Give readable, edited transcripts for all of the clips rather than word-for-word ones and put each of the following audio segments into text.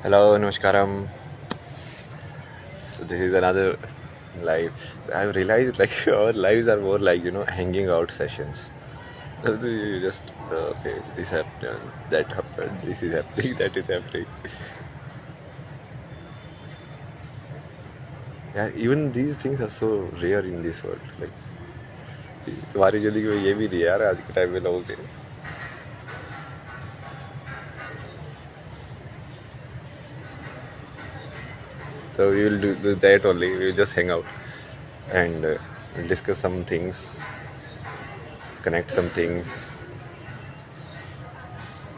Hello, Namaskaram. So this is another live. So I've realized like our lives are more like hanging out sessions. So you just okay, this happened, that happened, this is happening, that is happening. Yeah, even these things are so rare in this world. Like तुम्हारी जिंदगी में ये भी नहीं है यार आज के टाइम में लोगों के. So we will do that only. We will just hang out and we'll discuss some things, connect some things,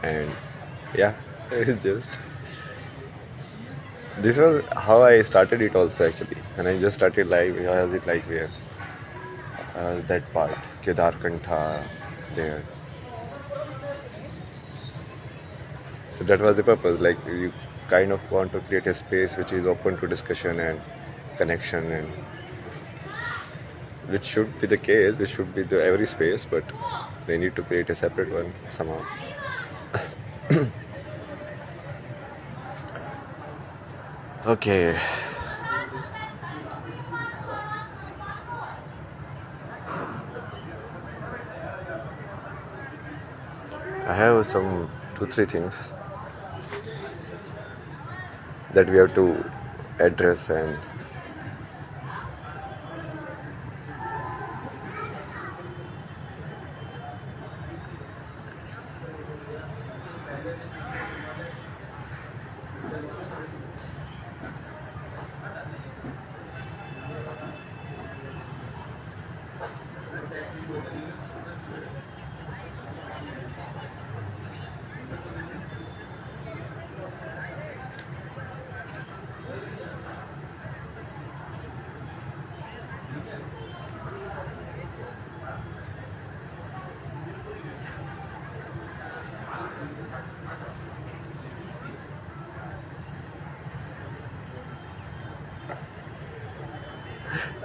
and yeah, it's just this was how I started it also actually. When I just started live, how was it like where that part, Kedar Kantha there. So that was the purpose. Like you kind of want to create a space which is open to discussion and connection, and which should be the case. Which should be the every space, but they need to create a separate one somehow. Okay. I have some 2-3 things that we have to address, and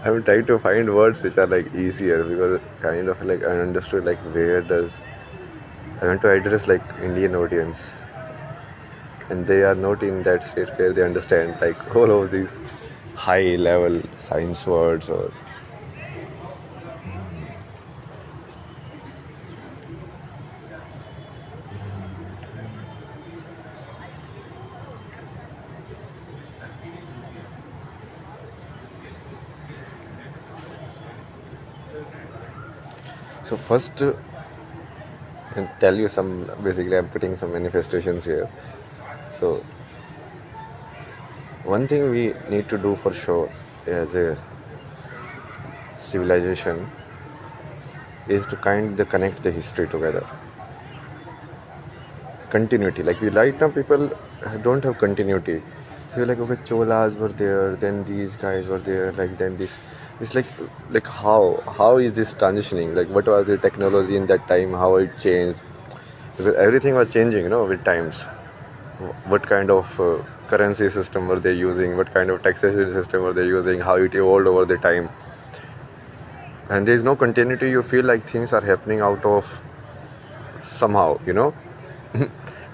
I'm trying to find words which are like easier, because kind of like I understood like where does I want to address like Indian audience, and they are not in that state where they understand like all of these high level science words or so first and tell you some, basically I'm putting some manifestations here. So one thing we need to do for sure as a civilization is to kind of connect the history together. Continuity, like we right now people don't have continuity. So you're like, okay, Cholas were there, then these guys were there, like then this. It's like how is this transitioning? Like what was the technology in that time? How it changed? Because everything was changing, with times. What kind of currency system were they using? What kind of taxation system were they using? How it evolved over the time? And there is no continuity. You feel like things are happening out of somehow,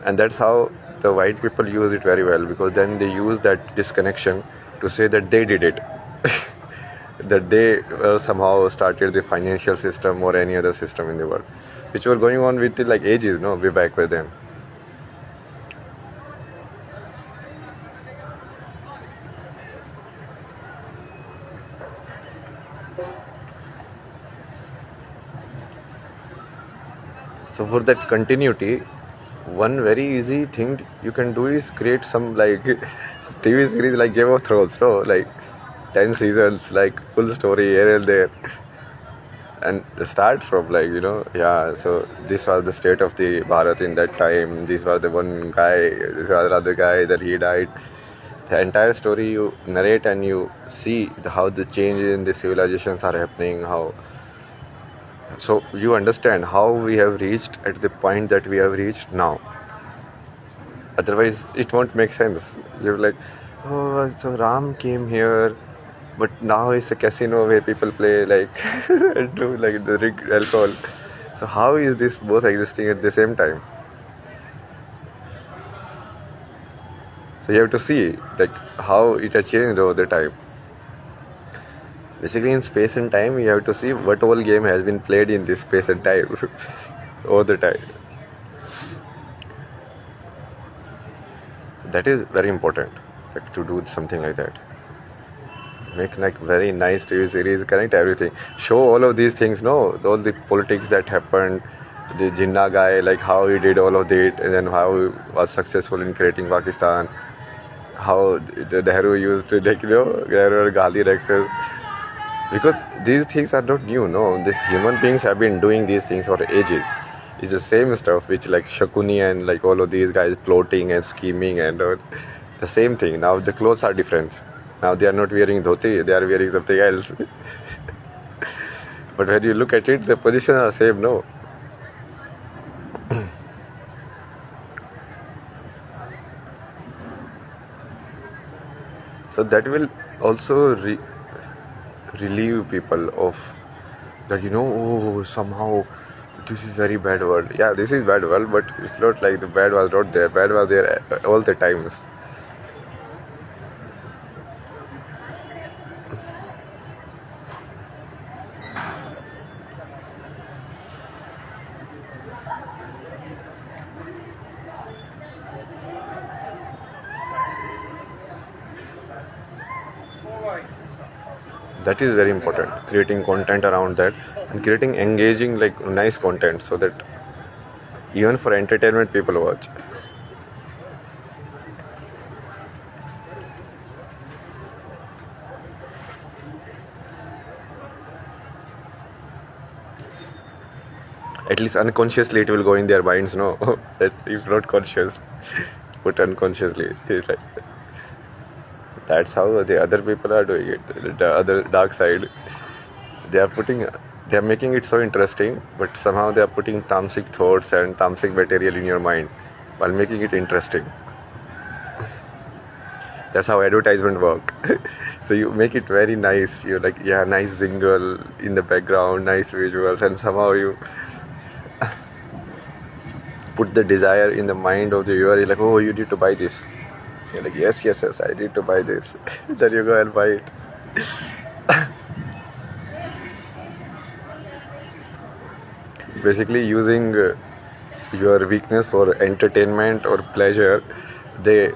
and that's how the white people use it very well, because then they use that disconnection to say that they did it. That they somehow started the financial system or any other system in the world, which were going on with like ages, way back with them. So for that continuity, one very easy thing you can do is create some like TV series like Game of Thrones, like 10 seasons, like full story here and there, and start from like yeah. So this was the state of the Bharat in that time. This was the one guy. This was the other guy that he died. The entire story you narrate and you see how the changes in the civilizations are happening. So you understand how we have reached at the point that we have reached now. Otherwise, it won't make sense. You're like, oh, so Ram came here, but now it's a casino where people play like and do like the drink alcohol. So how is this both existing at the same time? So you have to see like how it has changed over the time. Basically, in space and time, you have to see what whole game has been played in this space and time over the time. So that is very important, like to do something like that. Make like very nice TV series, connect everything, show all of these things. No, all the politics that happened, the Jinnah guy, like how he did all of it, and then how he was successful in creating Pakistan. How the Nehru used to like Nehru or Gandhi Rexes. Because these things are not new, no. These human beings have been doing these things for ages. It's the same stuff which like Shakuni and like all of these guys plotting and scheming and the same thing. Now the clothes are different. Now they are not wearing dhoti, they are wearing something else. But when you look at it, the positions are same, no. So that will also relieve people of that, oh, somehow this is very bad world. Yeah, this is bad world, but it's not like the bad was not there. Bad was there all the times. That is very important, creating content around that and creating engaging like nice content so that even for entertainment people watch. At least unconsciously it will go in their minds, no. That is not conscious, but unconsciously. It's like, that's how the other people are doing it. The other dark side, they are making it so interesting, but somehow they are putting tamasic thoughts and tamasic material in your mind while making it interesting. That's how advertisement work. So you make it very nice. You're like, yeah, nice jingle in the background, nice visuals, and somehow you put the desire in the mind of the viewer. You're like, oh, you need to buy this. You're like, yes, I need to buy this. Then you go and buy it. Basically, using your weakness for entertainment or pleasure, they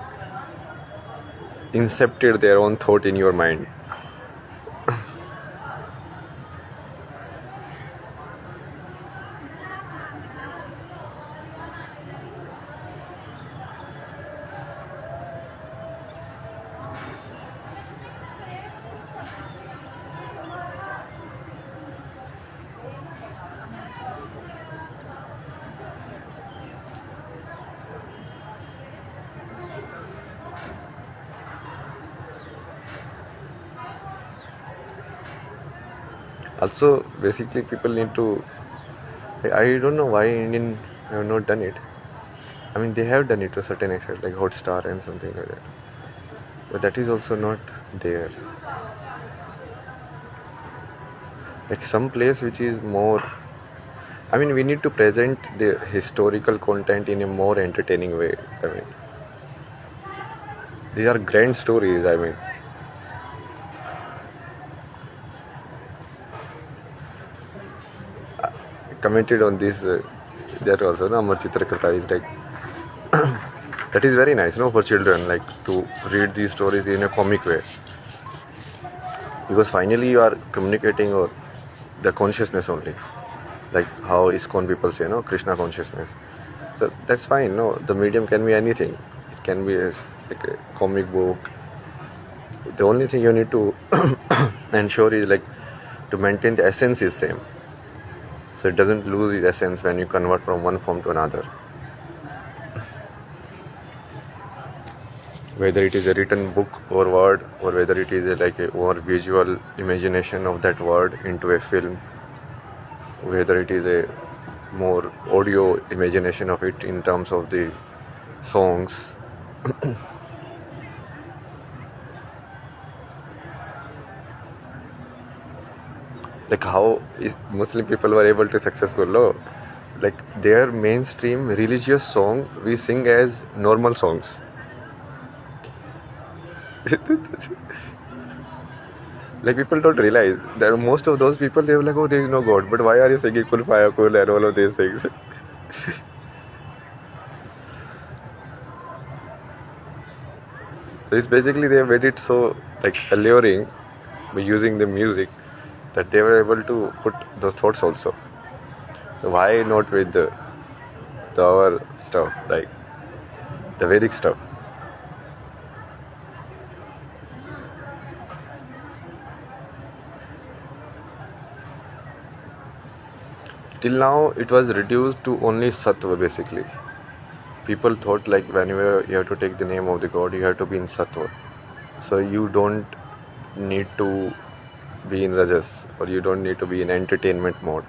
incepted their own thought in your mind. Also, basically, people need to. I don't know why Indian have not done it. I mean, they have done it to a certain extent, like Hotstar and something like that. But that is also not there. Like some place which is more. I mean, we need to present the historical content in a more entertaining way. I mean, these are grand stories. I mean. Commented on this that also, no, Amar Chitrakarta is like that is very nice, no, for children, like to read these stories in a comic way, because finally you are communicating or the consciousness only, like how ISKCON people say, no, Krishna consciousness. So that's fine, no, the medium can be anything. It can be like a comic book. The only thing you need to ensure is like to maintain the essence is same. So it doesn't lose its essence when you convert from one form to another. Whether it is a written book or word, or whether it is like a more visual imagination of that word into a film, whether it is a more audio imagination of it in terms of the songs. Like how Muslim people were able to successful, no? Like their mainstream religious song we sing as normal songs. Like people don't realize that most of those people they were like, oh, there is no God, but why are you singing Kul Faya Kul and all of these things? So it's basically they made it so like alluring by using the music that they were able to put those thoughts also. So why not with the our stuff like the Vedic stuff? Till now it was reduced to only Sattva basically. People thought like whenever you have to take the name of the god, you have to be in Sattva. So you don't need to be in Rajas or you don't need to be in entertainment mode.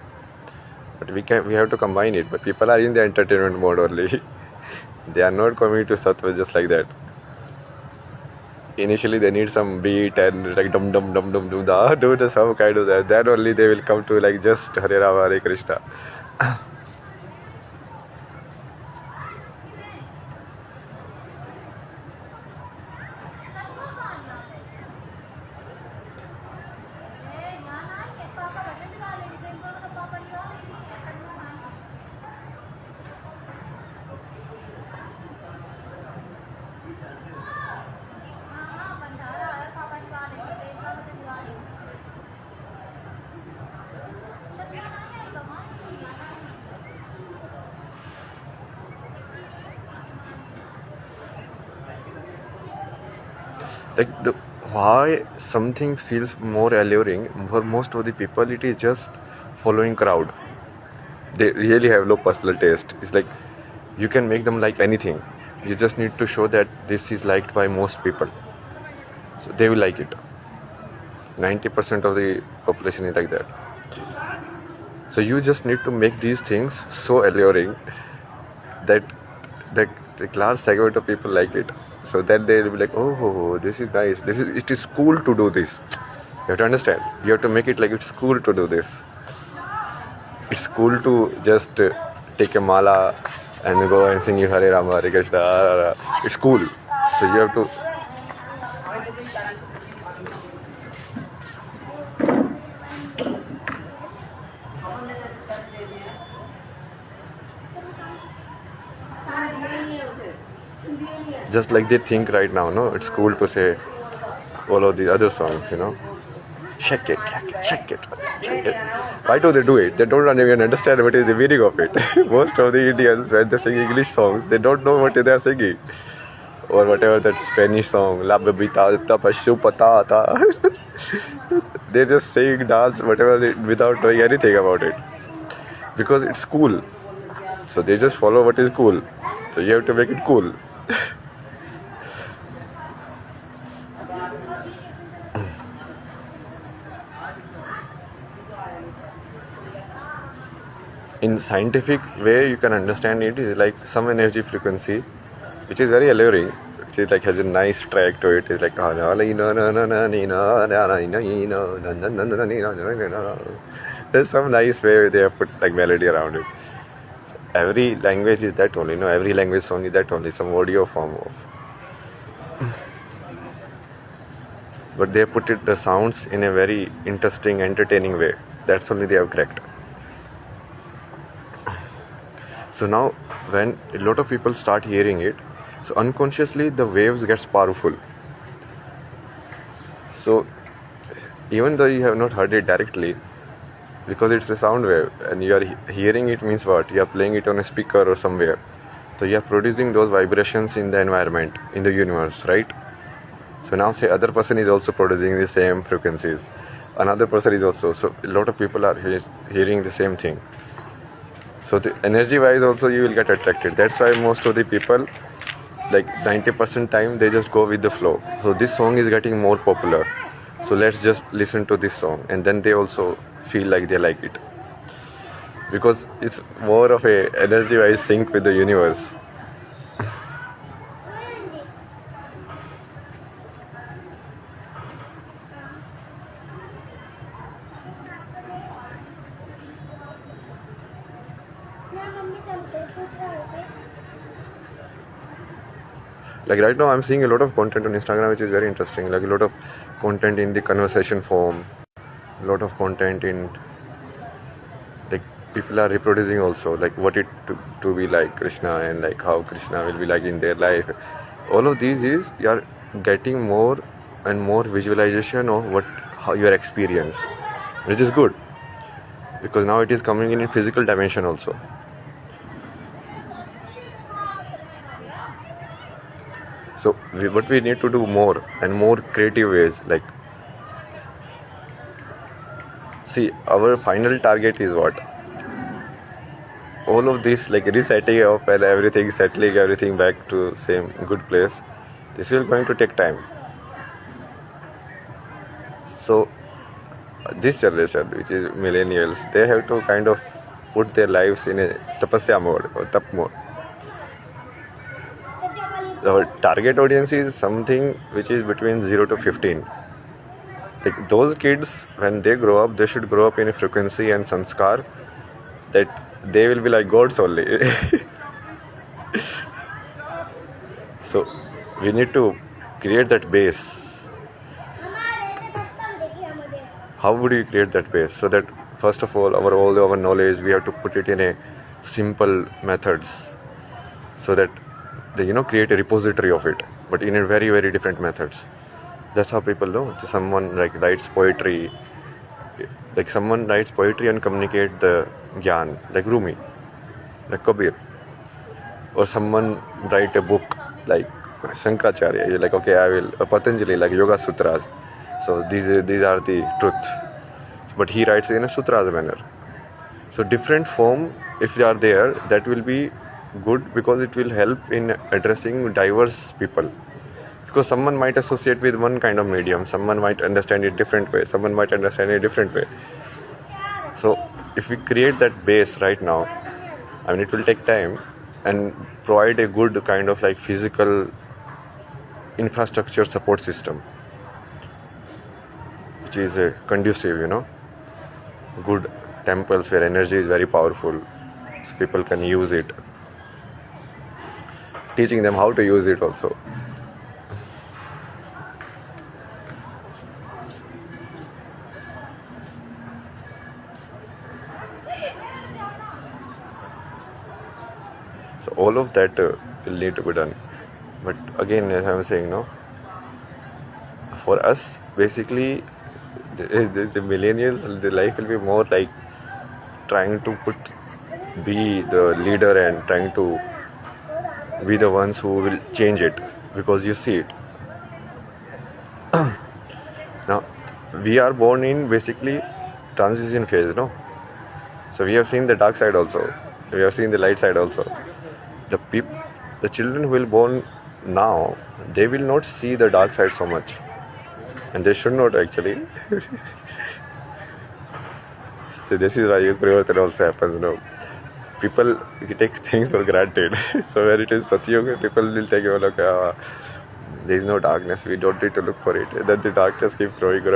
But we have to combine it. But people are in the entertainment mode only. They are not coming to Sattva just like that. Initially they need some beat and like dum dum dum dum dum da do the some kind of that. Then only they will come to like just Hare Rama Hare Krishna. Like the why something feels more alluring for most of the people, it is just following crowd. They really have low personal taste. It's like you can make them like anything. You just need to show that this is liked by most people, so they will like it. 90% of the population is like that. So you just need to make these things so alluring that that the large segment of people like it. So then they'll be like, oh, this is nice. It is cool to do this. You have to understand. You have to make it like it's cool to do this. It's cool to just take a mala and go and sing Hare Rama Hare Krishna. It's cool. So you have to. Just like they think right now, no? It's cool to say all of the other songs. Shake it, shake it, shake it. Why do they do it? They don't even understand what is the meaning of it. Most of the Indians, when they sing English songs, they don't know what they are singing. Or whatever that Spanish song, La Bebita Tapashu Patata. They just sing, dance, whatever, without knowing anything about it. Because it's cool. So they just follow what is cool. So you have to make it cool. In scientific way you can understand it is like some energy frequency which is very alluring, which is like has a nice track to it. It's like there's some nice way they have put like melody around it. Every language is that only, every language song is that only, some audio form of. But they put it the sounds in a very interesting, entertaining way. That's only they have cracked. So now when a lot of people start hearing it, so unconsciously the waves gets powerful. So even though you have not heard it directly, because it's a sound wave and you are hearing it means what? You are playing it on a speaker or somewhere. So you are producing those vibrations in the environment, in the universe, right? So now say other person is also producing the same frequencies. Another person is also. So a lot of people are hearing the same thing. So the energy wise also you will get attracted. That's why most of the people, like 90% time, they just go with the flow. So this song is getting more popular. So let's just listen to this song. And then they also feel like they like it. Because it's more of a energy wise sync with the universe. Like right now I'm seeing a lot of content on Instagram which is very interesting, like a lot of content in the conversation form, a lot of content in, like, people are reproducing also, like what it to be like Krishna, and like how Krishna will be like in their life. All of these is you are getting more and more visualization of what how your experience, which is good because now it is coming in physical dimension also. So what we need to do more and more creative ways, like, see, our final target is what? All of this, like resetting up and everything, settling everything back to same good place, this will going to take time. So this generation, which is millennials, they have to kind of put their lives in a tapasya mode or tap mode. The target audience is something which is between 0 to 15. Like those kids, when they grow up, they should grow up in a frequency and sanskar that they will be like gods only. So we need to create that base. How would you create that base? So that first of all our knowledge, we have to put it in a simple methods, so that they create a repository of it, but in a very, very different methods. That's how people know. So someone like writes poetry, like someone writes poetry and communicate the gyan, like Rumi, like Kabir, or someone write a book like Shankaracharya. You're like, okay, I will Patanjali, like Yoga Sutras. So these are the truth, but he writes in a sutras manner. So different form, if they are there, that will be good because it will help in addressing diverse people. Because someone might associate with one kind of medium, someone might understand it different way, someone might understand it different way. So if we create that base right now, I mean, it will take time and provide a good kind of like physical infrastructure support system, which is conducive, good temples where energy is very powerful, so people can use it, teaching them how to use it also. So all of that will need to be done. But again, as I'm saying, for us, basically, the millennials, the life will be more like trying to be the leader and trying to be the ones who will change it, because you see it. Now, we are born in basically transition phase, So we have seen the dark side also. We have seen the light side also. The children who will born now, they will not see the dark side so much, and they should not actually. So this is why Parivartan also happens. People take things for granted. So when it is Satyuga, people will take it like, there is no darkness, we don't need to look for it. And then the darkness keeps growing.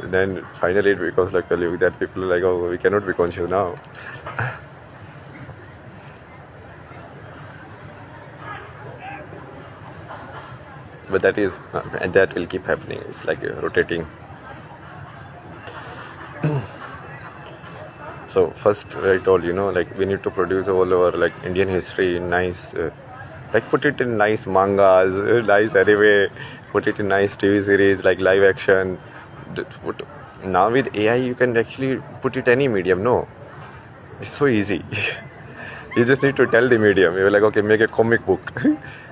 And then finally it becomes like Kali Yuga, that people are like, oh, we cannot be conscious now. But that will keep happening. It's like rotating. So first I told like we need to produce all our like Indian history in nice, like put it in nice mangas, nice anime, put it in nice TV series like live action. Now with AI you can actually put it any medium. No, it's so easy. You just need to tell the medium. You're like, okay, make a comic book,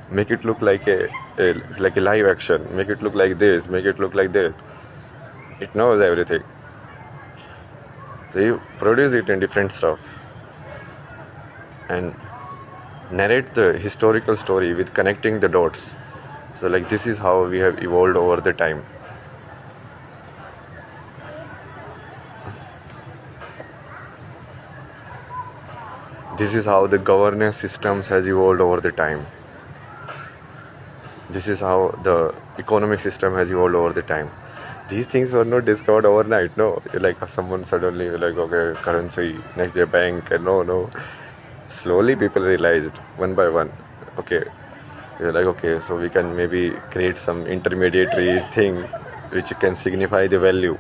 make it look like a live action, make it look like this, make it look like that. It knows everything. So you produce it in different stuff and narrate the historical story with connecting the dots. So like this is how we have evolved over the time. This is how the governance systems has evolved over the time. This is how the economic system has evolved over the time. These things were not discovered overnight. No, like someone suddenly like, okay, currency, next day bank, and no. Slowly people realized one by one, okay, You're like, okay, so we can maybe create some intermediary thing which can signify the value.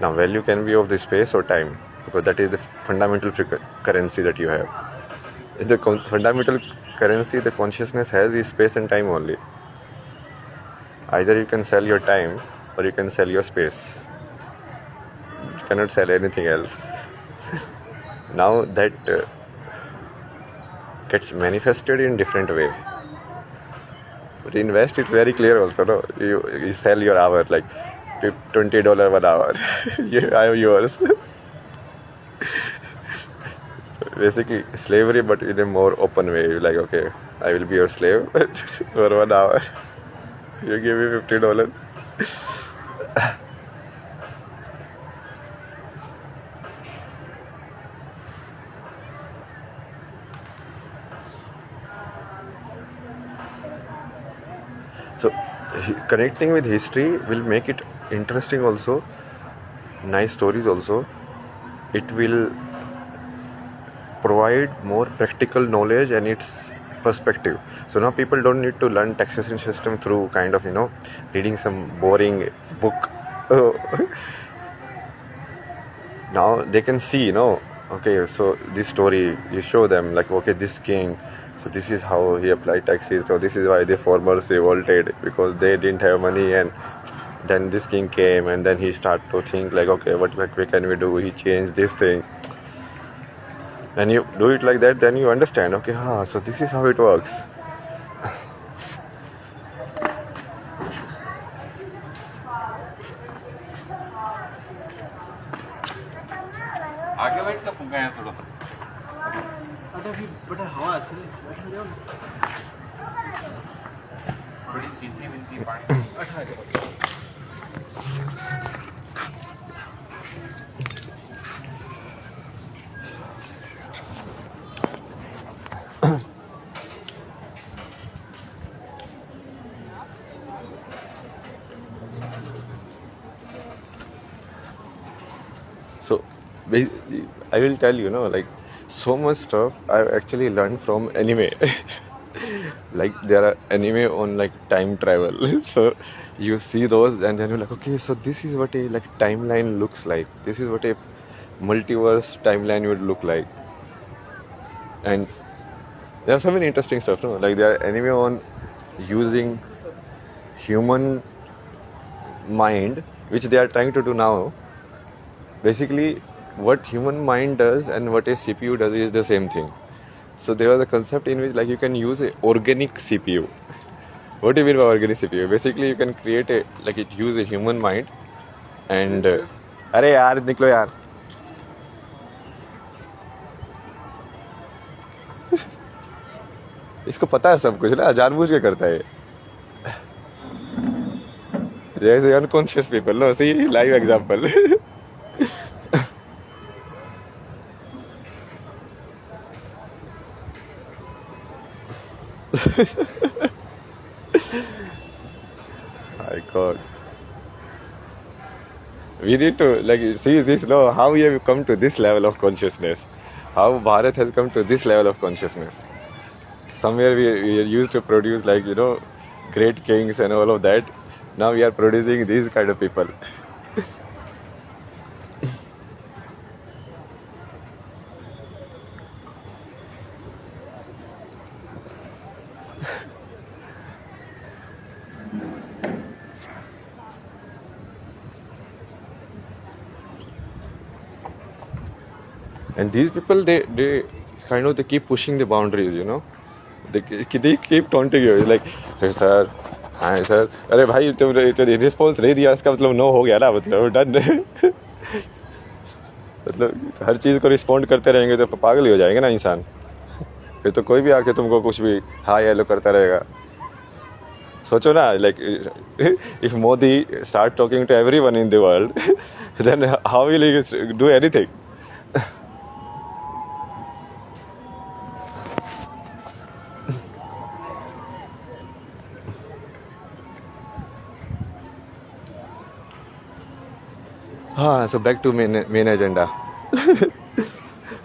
Now, value can be of the space or time, because that is the fundamental currency that you have. The fundamental currency the consciousness has is space and time only. Either you can sell your time or you can sell your space. You cannot sell anything else. Now that gets manifested in different way. But invest, it's very clear also, no? You sell your hour, like $20 1 hour. I have yours. So basically slavery, but in a more open way. You're like, okay, I will be your slave for 1 hour. You give me $50. So connecting with history will make it interesting also, nice stories also. It will provide more practical knowledge and its perspective. So now people don't need to learn taxation system through kind of, reading some boring book. Now they can see, okay, so this story, you show them like, okay, this king, so this is how he applied taxes, so this is why the farmers revolted, because they didn't have money, and then this king came, and then he started to think like, okay, what can we do? He changed this thing. And you do it like that, then you understand, okay, so this is how it works. आगे बैठ तो फुंका है थोड़ा बड़ा हवा असल बड़ी चीनी मिलती पानी So I will tell you, like so much stuff I've actually learned from anime. Like there are anime on like time travel. So you see those and then you're like, okay, so this is what a like timeline looks like. This is what a multiverse timeline would look like. And there are so many interesting stuff, no? Like there are anime on using human mind, which they are trying to do now. Basically, what human mind does and what a CPU does is the same thing. So there was a concept in which like you can use a organic CPU. What do you mean by organic CPU? Basically, you can create use a human mind and अरे यार निकलो यार इसको पता है सब कुछ ना, जानबूझ के करता है. There is unconscious people, no? See, live example. My God. We need to see this, no? How we have come to this level of consciousness. How Bharat has come to this level of consciousness. Somewhere we are used to produce great kings and all of that. Now we are producing these kind of people. And these people, they keep pushing the boundaries, They keep taunting you. It's like, hey sir, hi sir. अरे भाई तुम response नहीं दिया, इसका मतलब no हो गया ना, मतलब डन. मतलब हर चीज़ को रिस्पॉन्ड करते रहेंगे तो पागल ही हो जाएंगे ना इंसान. फिर तो कोई भी आके तुमको कुछ भी हाई हेलो करता रहेगा. सोचो ना, if Modi start talking to everyone in the world, then how will he do anything? So back to main agenda.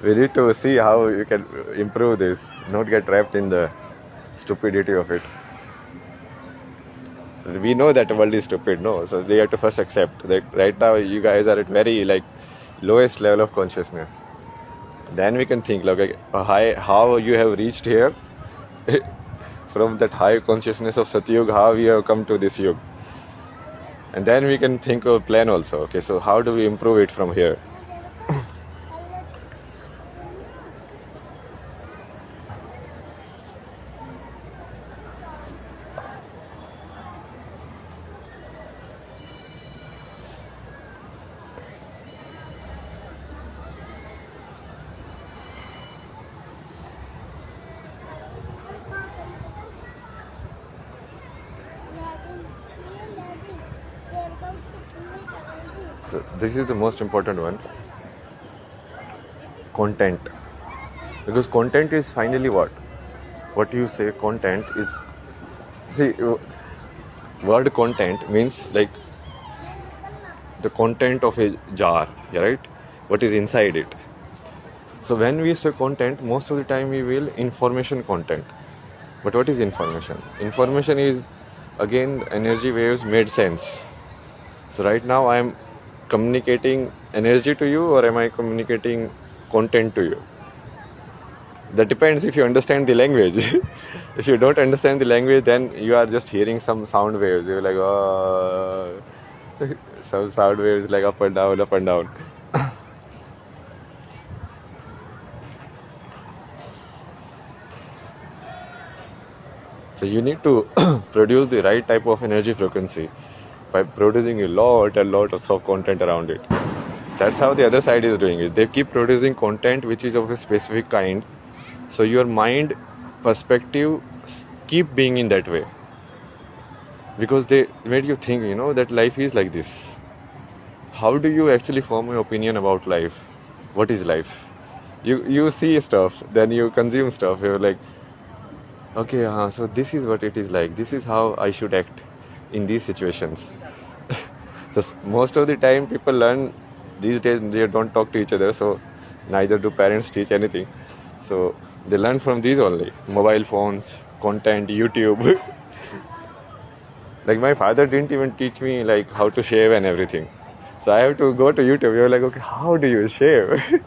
We need to see how you can improve this, not get trapped in the stupidity of it. We know that the world is stupid, no? So they have to first accept that right now you guys are at very like lowest level of consciousness. Then we can think like how you have reached here from that high consciousness of Satyug, how we have come to this yug. And then we can think of plan also. Okay, so how do we improve it from here? So this is the most important one. Content. Because content is finally what? What you say content is, see, word content means like the content of a jar, right? What is inside it. So when we say content, most of the time we will information content. But what is information? Information is again energy waves made sense. So right now I am communicating energy to you, or am I communicating content to you? That depends if you understand the language. If you don't understand the language, then you are just hearing some sound waves. You're like, oh, some sound waves like up and down, up and down. So you need to produce the right type of energy frequency by producing a lot of content around it. That's how the other side is doing it. They keep producing content which is of a specific kind. So your mind perspective keep being in that way. Because they made you think, that life is like this. How do you actually form your opinion about life? What is life? You see stuff, then you consume stuff. You're like, okay, so this is what it is like. This is how I should act in these situations. So most of the time people learn these days, they don't talk to each other, so neither do parents teach anything. So they learn from these only. Mobile phones, content, YouTube. Like my father didn't even teach me like how to shave and everything. So I have to go to YouTube. You're like, okay, how do you shave?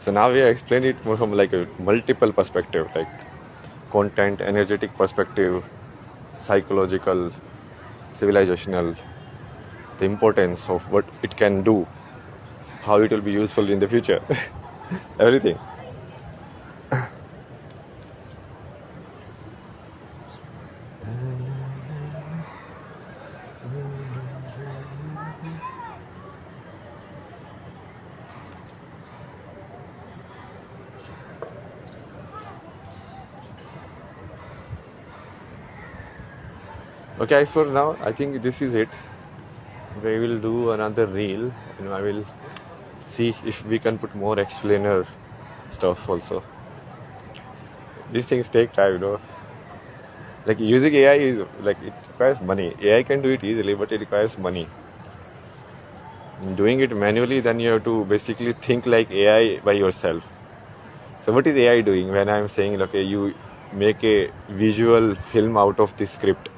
So now we have explained it more from like a multiple perspective, like content, energetic perspective, psychological, civilizational, the importance of what it can do, how it will be useful in the future, everything. Okay, for now, I think this is it. We will do another reel, and I will see if we can put more explainer stuff also. These things take time. Like using AI is like, it requires money. AI can do it easily, but it requires money. Doing it manually, then you have to basically think like AI by yourself. So what is AI doing when I'm saying, okay, you make a visual film out of this script?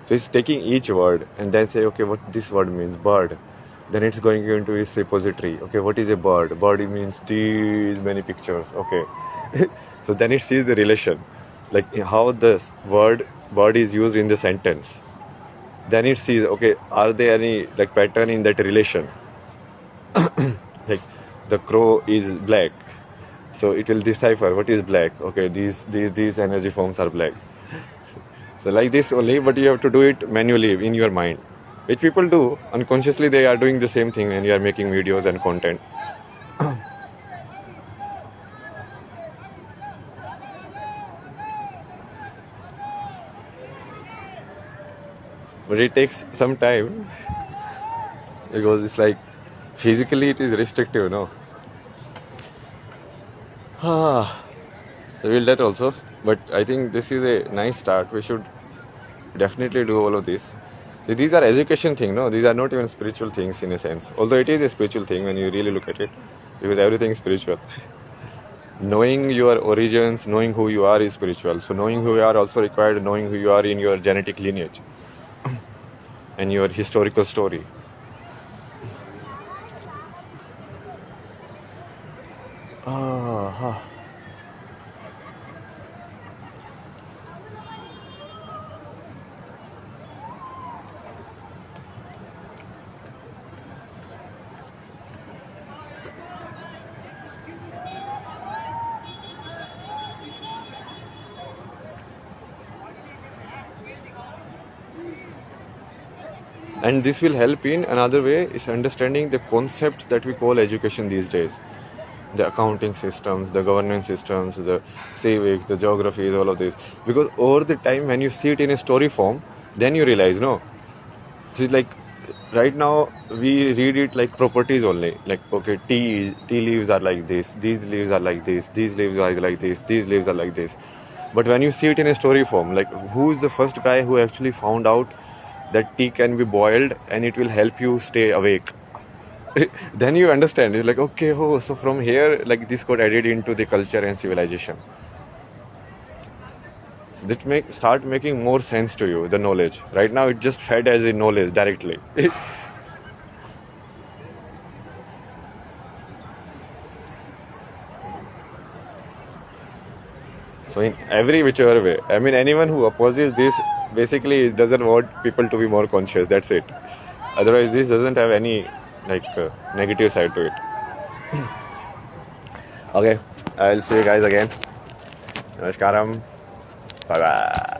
So it's taking each word and then say, okay, what this word means, bird. Then it's going into its repository. Okay, what is a bird? Bird means these many pictures. Okay. So then it sees the relation, like how this word bird is used in the sentence. Then it sees, okay, are there any like pattern in that relation? Like the crow is black. So it will decipher what is black. Okay, these energy forms are black. So like this only, but you have to do it manually in your mind. Which people do unconsciously, they are doing the same thing when you are making videos and content. But it takes some time because it's like physically it is restrictive, no? So we'll that also. But I think this is a nice start. We should definitely do all of this. See, these are education things, no? These are not even spiritual things in a sense. Although it is a spiritual thing when you really look at it, because everything is spiritual. Knowing your origins, knowing who you are is spiritual. So knowing who you are also required knowing who you are in your genetic lineage and your historical story. Ah, and this will help in another way is understanding the concepts that we call education these days. The accounting systems, the governance systems, the civics, the geographies, all of this. Because over the time when you see it in a story form, then you realize, no, it's like right now we read it like properties only. Like, okay, tea leaves are like this, these leaves are like this, these leaves are like this, these leaves are like this. But when you see it in a story form, like who is the first guy who actually found out that tea can be boiled and it will help you stay awake? Then you understand. It's like, okay, oh, so from here, like this got added into the culture and civilization. So that start making more sense to you, the knowledge. Right now, it just fed as a knowledge directly. So in every whichever way, I mean, anyone who opposes this basically doesn't want people to be more conscious. That's it. Otherwise, this doesn't have any like negative side to it. Okay, I'll see you guys again. Namaskaram. Bye bye.